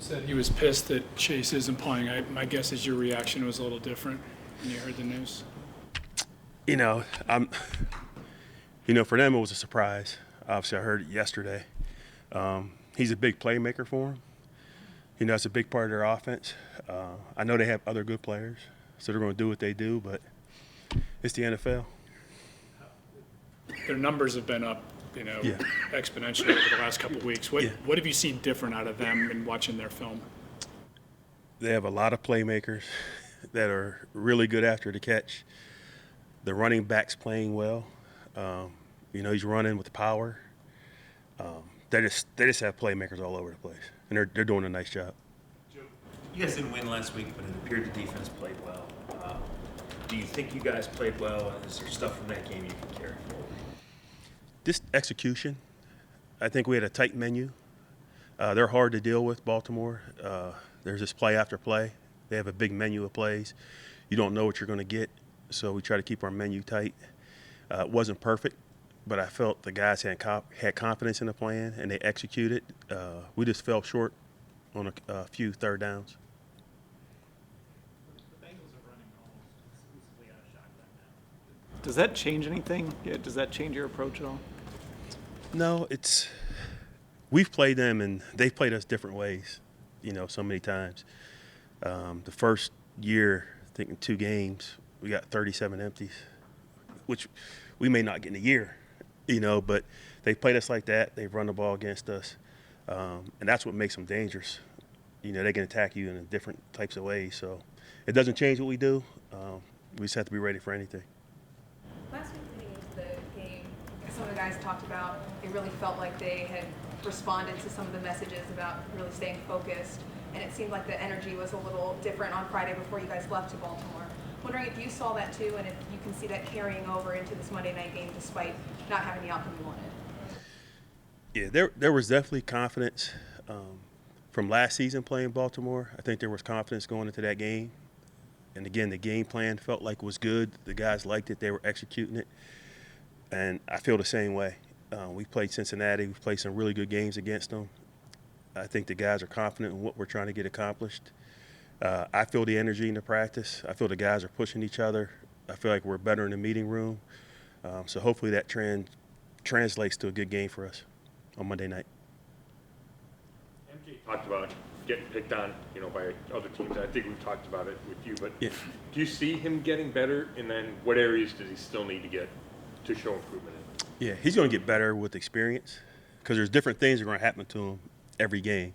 Said he was pissed that Chase isn't playing. My guess is your reaction was a little different when you heard the news. You know, for them it was a surprise. Obviously, I heard it yesterday. He's a big playmaker for them. It's a big part of their offense. I know they have other good players, so they're going to do what they do, but it's the NFL. Their numbers have been up, Yeah. exponentially over the last couple of weeks. What have you seen different out of them in watching their film? They have a lot of playmakers that are really good after the catch. The running back's playing well. He's running with power. They just have playmakers all over the place, and they're doing a nice job. You guys didn't win last week, but it appeared the defense played well. Do you think you guys played well, and is there stuff from that game you can carry forward? Just execution. I think we had a tight menu. They're hard to deal with, Baltimore. There's just play after play. They have a big menu of plays. You don't know what you're going to get, so we try to keep our menu tight. It wasn't perfect, but I felt the guys had confidence in the plan, and they executed. We just fell short on a few third downs. The Bengals are running almost exclusively out of shotgun now. Does that change anything? Yeah, does that change your approach at all? No, we've played them and they've played us different ways, so many times. The first year, I think in 2 games, we got 37 empties, which we may not get in a year, but they played us like that. They've run the ball against us, and that's what makes them dangerous. They can attack you in different types of ways, so it doesn't change what we do. We just have to be ready for anything. Last week leading into the game, some of the guys talked about they really felt like they had responded to some of the messages about really staying focused, and it seemed like the energy was a little different on Friday before you guys left to Baltimore. Wondering if you saw that too, and if you can see that carrying over into this Monday night game despite not having the outcome you wanted. Yeah, there was definitely confidence from last season playing Baltimore. I think there was confidence going into that game. And again, the game plan felt like it was good. The guys liked it. They were executing it. And I feel the same way. We played Cincinnati. We've played some really good games against them. I think the guys are confident in what we're trying to get accomplished. I feel the energy in the practice. I feel the guys are pushing each other. I feel like we're better in the meeting room. So hopefully that translates to a good game for us on Monday night. MJ talked about getting picked on, by other teams. I think we've talked about it with you, but Yeah. do you see him getting better? And then what areas does he still need to get to show improvement in? Yeah, he's going to get better with experience because there's different things that are going to happen to him every game.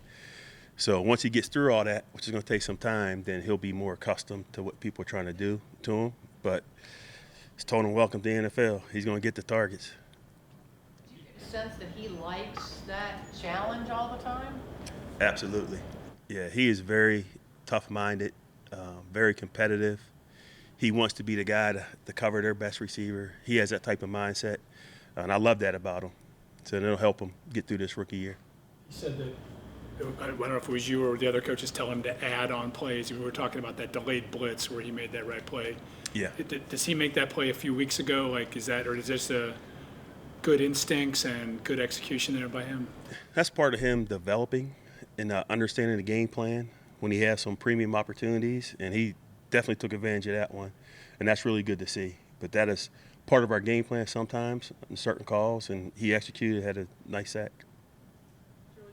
So once he gets through all that, which is going to take some time, then he'll be more accustomed to what people are trying to do to him. But it's told him welcome to the NFL. He's going to get the targets. Do you get a sense that he likes that challenge all the time? Absolutely. Yeah, he is very tough-minded, very competitive. He wants to be the guy to cover their best receiver. He has that type of mindset, and I love that about him. So it'll help him get through this rookie year. He said that, I don't know if it was you or the other coaches tell him to add on plays. We were talking about that delayed blitz where he made that right play. Yeah. Does he make that play a few weeks ago? Or is this a good instincts and good execution there by him? That's part of him developing and understanding the game plan when he has some premium opportunities, and he definitely took advantage of that one, and that's really good to see. But that is part of our game plan sometimes in certain calls, and he executed, had a nice sack.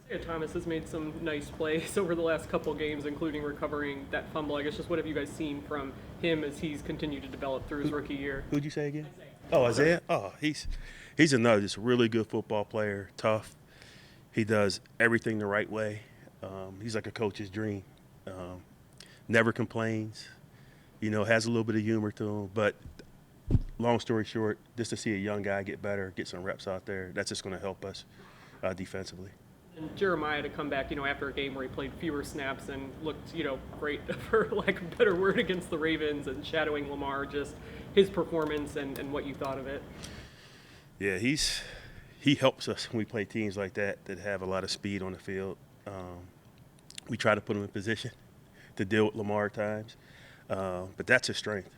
Isaiah Thomas has made some nice plays over the last couple games, including recovering that fumble. I guess just what have you guys seen from him as he's continued to develop through his rookie year? Who'd you say again? Isaiah. Oh, he's another just really good football player, tough. He does everything the right way. He's like a coach's dream. Never complains. Has a little bit of humor to him. But long story short, just to see a young guy get better, get some reps out there, that's just going to help us defensively. And Jeremiah to come back, after a game where he played fewer snaps and looked, great, for lack of a better word, against the Ravens and shadowing Lamar, just his performance and what you thought of it. Yeah, he helps us when we play teams like that have a lot of speed on the field. We try to put him in position to deal with Lamar at times, but that's his strength.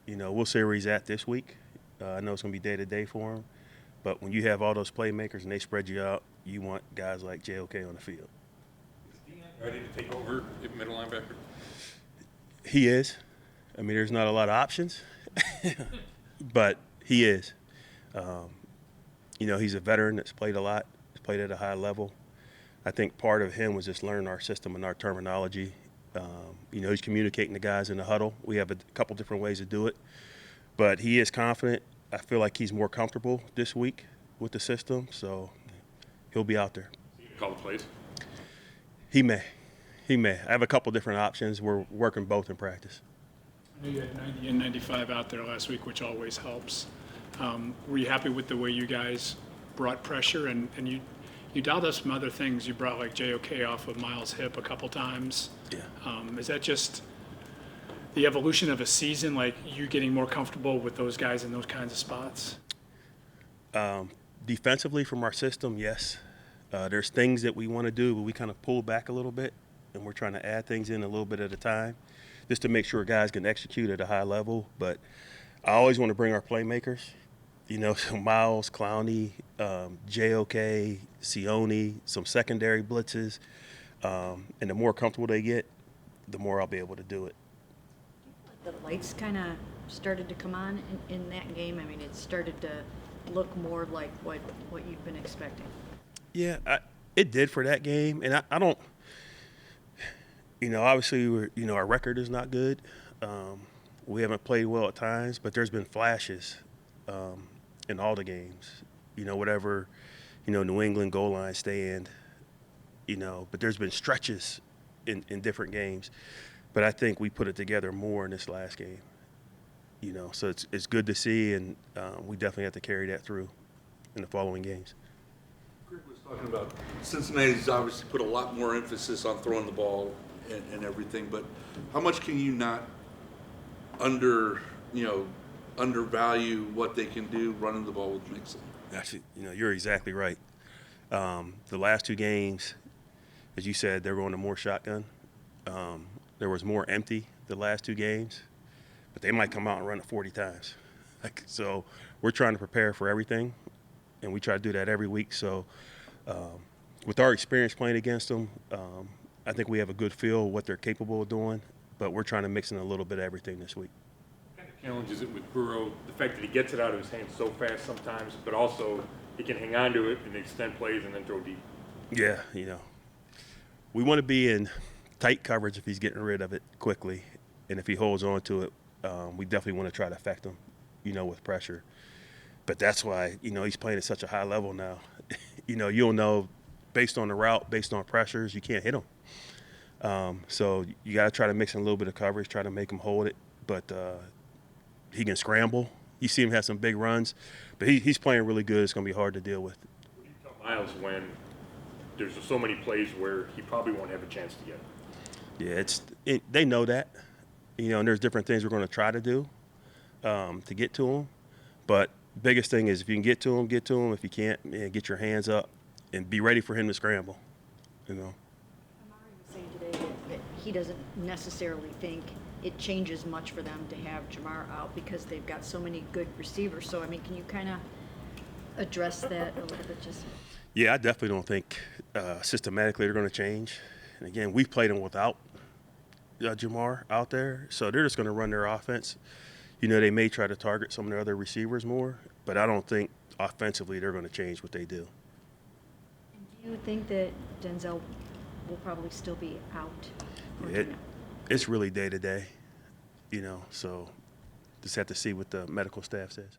We'll see where he's at this week. I know it's going to be day-to-day for him, but when you have all those playmakers and they spread you out, you want guys like JOK on the field. Ready to take over at middle linebacker? He is. I mean, there's not a lot of options, but he is. You know, he's a veteran that's played a lot, he's played at a high level. I think part of him was just learning our system and our terminology. You know, he's communicating to guys in the huddle. We have a couple different ways to do it, but he is confident. I feel like he's more comfortable this week with the system, so he'll be out there. You can call the plays. He may. I have a couple different options. We're working both in practice. I know you had 90 and 95 out there last week, which always helps. Were you happy with the way you guys brought pressure? And you dialed up some other things. You brought like JOK off of Miles' hip a couple times. Yeah. Is that just the evolution of a season, like you getting more comfortable with those guys in those kinds of spots? Defensively from our system, yes. There's things that we want to do, but we kind of pull back a little bit, and we're trying to add things in a little bit at a time just to make sure guys can execute at a high level. But I always want to bring our playmakers, you know, so Miles, Clowney, JOK, Sione, some secondary blitzes. And the more comfortable they get, the more I'll be able to do it. The lights kind of started to come on in that game. I mean, it started to look more like what you've been expecting. Yeah, it did for that game, and I don't. You know, obviously, our record is not good. We haven't played well at times, but there's been flashes in all the games. You know, whatever, New England goal line stand. But there's been stretches in different games. But I think we put it together more in this last game. So it's good to see, and we definitely have to carry that through in the following games. Greg was talking about Cincinnati's obviously put a lot more emphasis on throwing the ball and everything, but how much can you not undervalue what they can do running the ball with Mixon? Actually, you're exactly right. The last two games, as you said, they're going to more shotgun. There was more empty the last two games, but they might come out and run it 40 times. So we're trying to prepare for everything, and we try to do that every week. So with our experience playing against them, I think we have a good feel of what they're capable of doing, but we're trying to mix in a little bit of everything this week. What kind of challenge is it with Burrow, the fact that he gets it out of his hands so fast sometimes, but also he can hang on to it and extend plays and then throw deep? Yeah, we want to be in tight coverage if he's getting rid of it quickly, and if he holds on to it, we definitely want to try to affect him, with pressure. But that's why, he's playing at such a high level now. You'll know based on the route, based on pressures, you can't hit him. So you got to try to mix in a little bit of coverage, try to make him hold it. But he can scramble. You see him have some big runs. But he's playing really good. It's going to be hard to deal with. What do you tell Miles when there's so many plays where he probably won't have a chance to get it? Yeah, they know that. And there's different things we're going to try to do to get to him. But biggest thing is if you can get to him, get to him. If you can't, get your hands up and be ready for him to scramble. Amari was saying today that he doesn't necessarily think it changes much for them to have Ja'Marr out because they've got so many good receivers. So, can you kind of address that a little bit? Yeah, I definitely don't think systematically they're going to change. And again, we've played them without Ja'Marr out there, so they're just going to run their offense. They may try to target some of their other receivers more, but I don't think offensively they're going to change what they do. And do you think that Denzel will probably still be out? It's really day to day, so just have to see what the medical staff says.